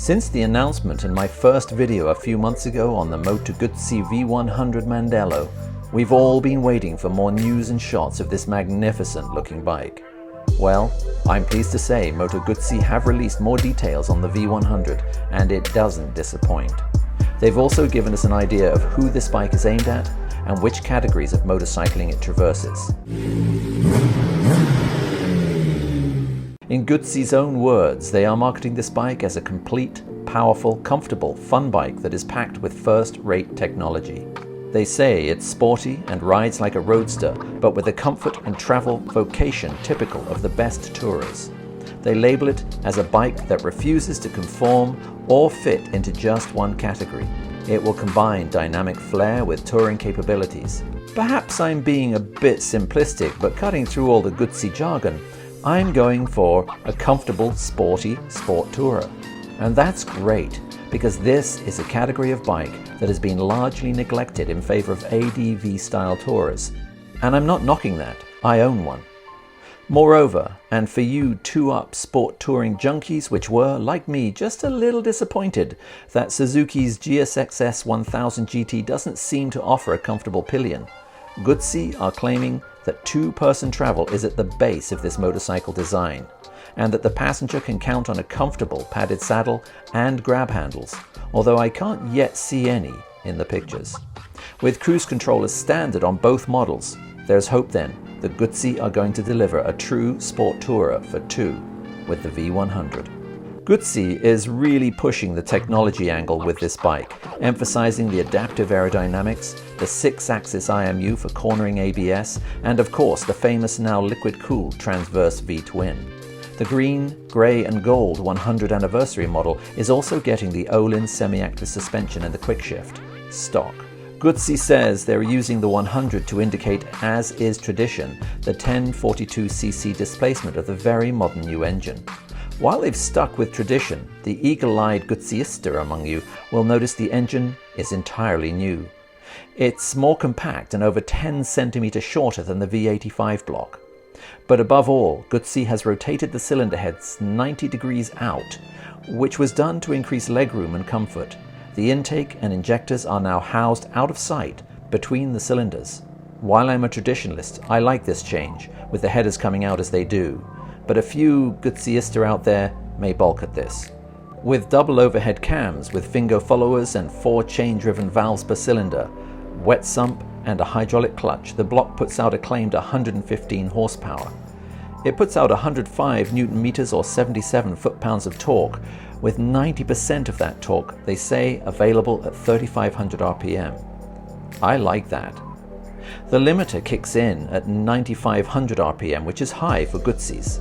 Since the announcement in my first video a few months ago on the Moto Guzzi V100 Mandello, we've all been waiting for more news and shots of this magnificent looking bike. Well, I'm pleased to say Moto Guzzi have released more details on the V100 and it doesn't disappoint. They've also given us an idea of who this bike is aimed at and which categories of motorcycling it traverses. In Guzzi's own words, they are marketing this bike as a complete, powerful, comfortable, fun bike that is packed with first-rate technology. They say it's sporty and rides like a roadster, but with the comfort and travel vocation typical of the best tourers. They label it as a bike that refuses to conform or fit into just one category. It will combine dynamic flair with touring capabilities. Perhaps I'm being a bit simplistic, but cutting through all the Guzzi jargon, I'm going for a comfortable, sporty sport tourer. And that's great, because this is a category of bike that has been largely neglected in favor of ADV-style tourers. And I'm not knocking that, I own one. Moreover, and for you two-up sport touring junkies which were, like me, just a little disappointed that Suzuki's GSX-S 1000 GT doesn't seem to offer a comfortable pillion, Guzzi are claiming that two-person travel is at the base of this motorcycle design, and that the passenger can count on a comfortable padded saddle and grab handles, although I can't yet see any in the pictures. With cruise control as standard on both models, there's hope then that Guzzi are going to deliver a true sport tourer for two with the V100. Guzzi is really pushing the technology angle with this bike, emphasizing the adaptive aerodynamics, the 6-axis IMU for cornering ABS, and of course the famous now liquid-cooled transverse V-twin. The green, grey and gold 100 anniversary model is also getting the Öhlins semi-active suspension and the quickshift, stock. Guzzi says they're using the 100 to indicate, as is tradition, the 1042cc displacement of the very modern new engine. While they've stuck with tradition, the eagle-eyed Guzziista among you will notice the engine is entirely new. It's more compact and over 10 centimeters shorter than the V85 block. But above all, Guzzi has rotated the cylinder heads 90 degrees out, which was done to increase legroom and comfort. The intake and injectors are now housed out of sight between the cylinders. While I'm a traditionalist, I like this change, with the headers coming out as they do, but a few Guzziista out there may balk at this. With double overhead cams with Fingo followers and 4 chain-driven valves per cylinder, wet sump and a hydraulic clutch, the block puts out a claimed 115 horsepower. It puts out 105 Newton meters or 77 foot-pounds of torque, with 90% of that torque, they say, available at 3,500 RPM. I like that. The limiter kicks in at 9,500 RPM, which is high for Guzzi's.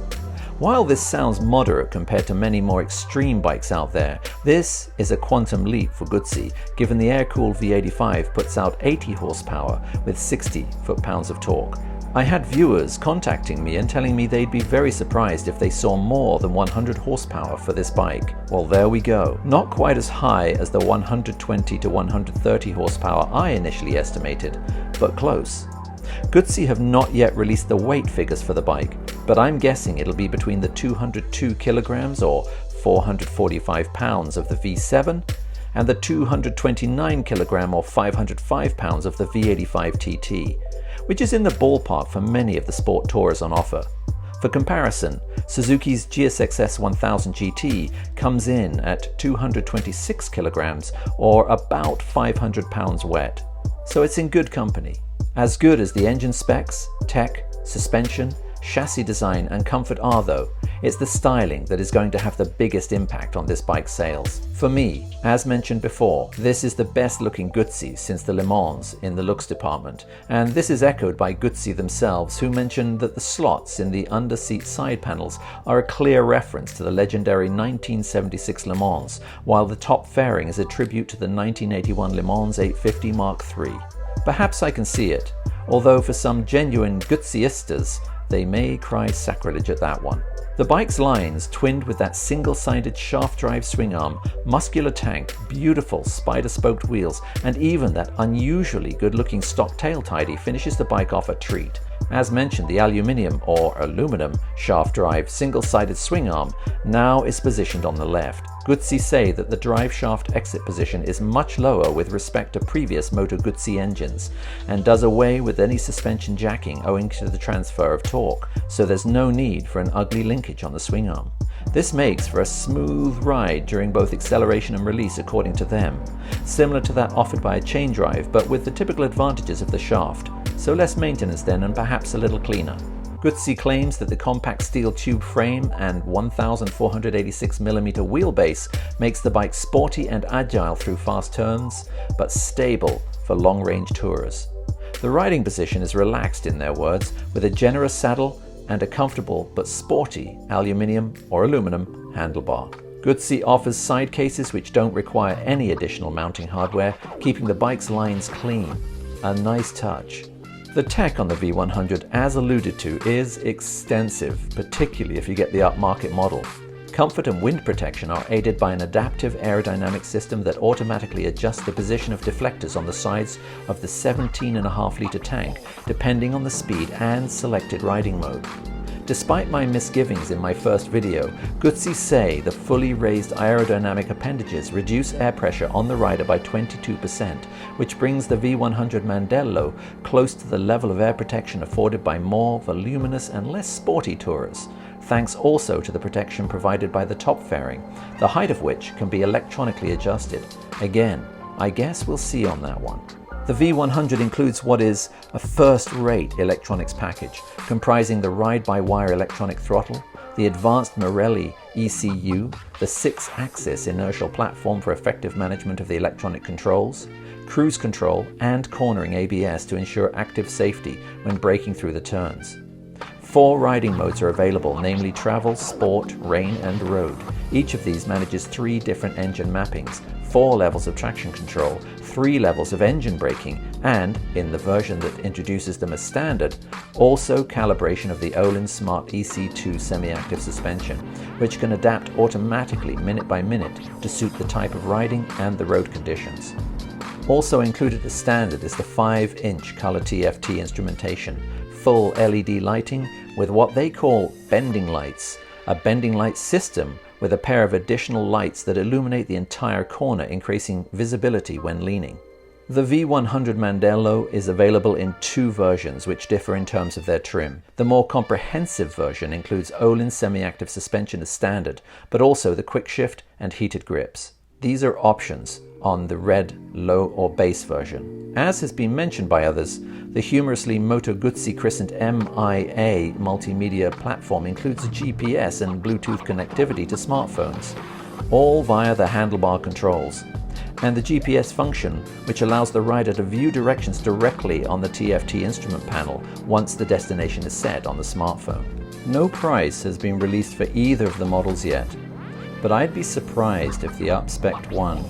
While this sounds moderate compared to many more extreme bikes out there, this is a quantum leap for Guzzi, given the air-cooled V85 puts out 80 horsepower with 60 foot-pounds of torque. I had viewers contacting me and telling me they'd be very surprised if they saw more than 100 horsepower for this bike. Well, there we go. Not quite as high as the 120 to 130 horsepower I initially estimated, but close. Guzzi have not yet released the weight figures for the bike, but I'm guessing it'll be between the 202 kilograms or 445 pounds of the V7 and the 229 kilogram or 505 pounds of the V85 TT, which is in the ballpark for many of the sport tourers on offer. For comparison, Suzuki's GSX-S 1000 GT comes in at 226 kilograms or about 500 pounds wet, so it's in good company. As good as the engine specs, tech, suspension, chassis design and comfort are though, it's the styling that is going to have the biggest impact on this bike's sales. For me, as mentioned before, this is the best looking Guzzi since the Le Mans in the looks department, and this is echoed by Guzzi themselves, who mentioned that the slots in the under-seat side panels are a clear reference to the legendary 1976 Le Mans, while the top fairing is a tribute to the 1981 Le Mans 850 Mark III. Perhaps I can see it, although for some genuine Guzziistas, they may cry sacrilege at that one. The bike's lines, twinned with that single-sided shaft drive swing arm, muscular tank, beautiful spider-spoked wheels, and even that unusually good-looking stock tail tidy finishes the bike off a treat. As mentioned, the aluminium or aluminum shaft drive single-sided swing arm now is positioned on the left. Guzzi say that the drive shaft exit position is much lower with respect to previous Moto Guzzi engines and does away with any suspension jacking owing to the transfer of torque, so there's no need for an ugly linkage on the swing arm. This makes for a smooth ride during both acceleration and release according to them, similar to that offered by a chain drive but with the typical advantages of the shaft, so less maintenance then and perhaps a little cleaner. Guzzi claims that the compact steel tube frame and 1,486mm wheelbase makes the bike sporty and agile through fast turns, but stable for long-range tourers. The riding position is relaxed in their words, with a generous saddle and a comfortable but sporty aluminium or aluminum handlebar. Guzzi offers side cases which don't require any additional mounting hardware, keeping the bike's lines clean. A nice touch. The tech on the V100, as alluded to, is extensive, particularly if you get the upmarket model. Comfort and wind protection are aided by an adaptive aerodynamic system that automatically adjusts the position of deflectors on the sides of the 17.5-litre tank, depending on the speed and selected riding mode. Despite my misgivings in my first video, Guzzi say the fully raised aerodynamic appendages reduce air pressure on the rider by 22%, which brings the V100 Mandello close to the level of air protection afforded by more voluminous and less sporty tourers, thanks also to the protection provided by the top fairing, the height of which can be electronically adjusted. Again, I guess we'll see on that one. The V100 includes what is a first-rate electronics package, comprising the ride-by-wire electronic throttle, the advanced Morelli ECU, the 6-axis inertial platform for effective management of the electronic controls, cruise control and cornering ABS to ensure active safety when braking through the turns. 4 riding modes are available, namely travel, sport, rain and road. Each of these manages 3 different engine mappings, 4 levels of traction control, 3 levels of engine braking, and, in the version that introduces them as standard, also calibration of the Öhlins Smart EC2 semi-active suspension, which can adapt automatically minute by minute to suit the type of riding and the road conditions. Also included as standard is the 5-inch color TFT instrumentation, full LED lighting with what they call bending lights, a bending light system with a pair of additional lights that illuminate the entire corner, increasing visibility when leaning. The V100 Mandello is available in 2 versions which differ in terms of their trim. The more comprehensive version includes Öhlins semi-active suspension as standard, but also the quick shift and heated grips. These are options on the red, low or base version. As has been mentioned by others, the humorously Moto Guzzi christened MIA multimedia platform includes a GPS and Bluetooth connectivity to smartphones, all via the handlebar controls, and the GPS function, which allows the rider to view directions directly on the TFT instrument panel once the destination is set on the smartphone. No price has been released for either of the models yet, but I'd be surprised if the up-spec'd one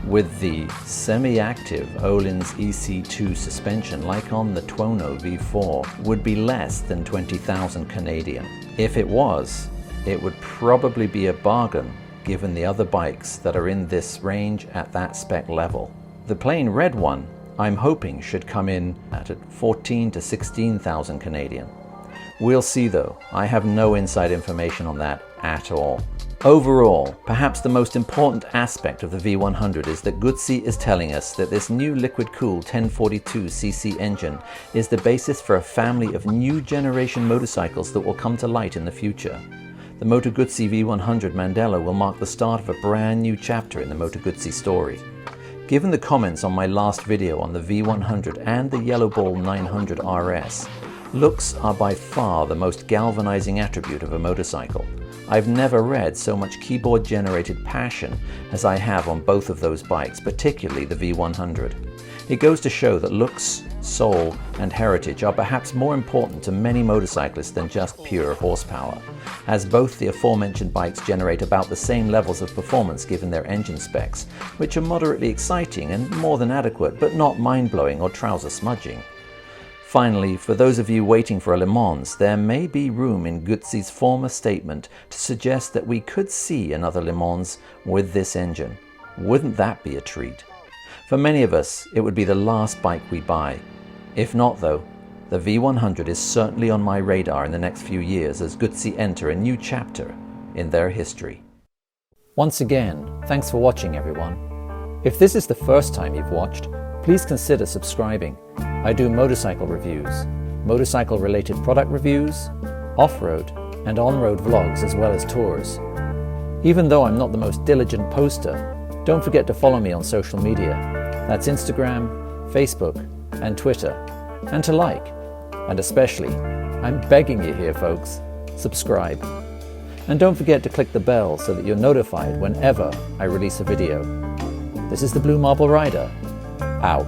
with the semi-active Öhlins EC2 suspension like on the Tuono V4 would be less than 20,000 Canadian. If it was, it would probably be a bargain given the other bikes that are in this range at that spec level. The plain red one, I'm hoping, should come in at 14 to 16,000 Canadian. We'll see though, I have no inside information on that at all. Overall, perhaps the most important aspect of the V100 is that Guzzi is telling us that this new liquid-cooled 1042cc engine is the basis for a family of new generation motorcycles that will come to light in the future. The Moto Guzzi V100 Mandello will mark the start of a brand new chapter in the Moto Guzzi story. Given the comments on my last video on the V100 and the Yellow Ball 900 RS, looks are by far the most galvanizing attribute of a motorcycle. I've never read so much keyboard-generated passion as I have on both of those bikes, particularly the V100. It goes to show that looks, soul, and heritage are perhaps more important to many motorcyclists than just pure horsepower, as both the aforementioned bikes generate about the same levels of performance given their engine specs, which are moderately exciting and more than adequate, but not mind-blowing or trouser smudging. Finally, for those of you waiting for a Le Mans, there may be room in Guzzi's Forma statement to suggest that we could see another Le Mans with this engine. Wouldn't that be a treat? For many of us, it would be the last bike we buy. If not though, The V100 is certainly on my radar in the next few years as Guzzi enter a new chapter in their history. Once again, thanks for watching everyone. If this is the first time you've watched, please consider subscribing. I do motorcycle reviews, motorcycle related product reviews, off-road and on-road vlogs as well as tours. Even though I'm not the most diligent poster, don't forget to follow me on social media. That's Instagram, Facebook and Twitter. And to like. And especially, I'm begging you here folks, subscribe. And don't forget to click the bell so that you're notified whenever I release a video. This is the Blue Marble Rider, out.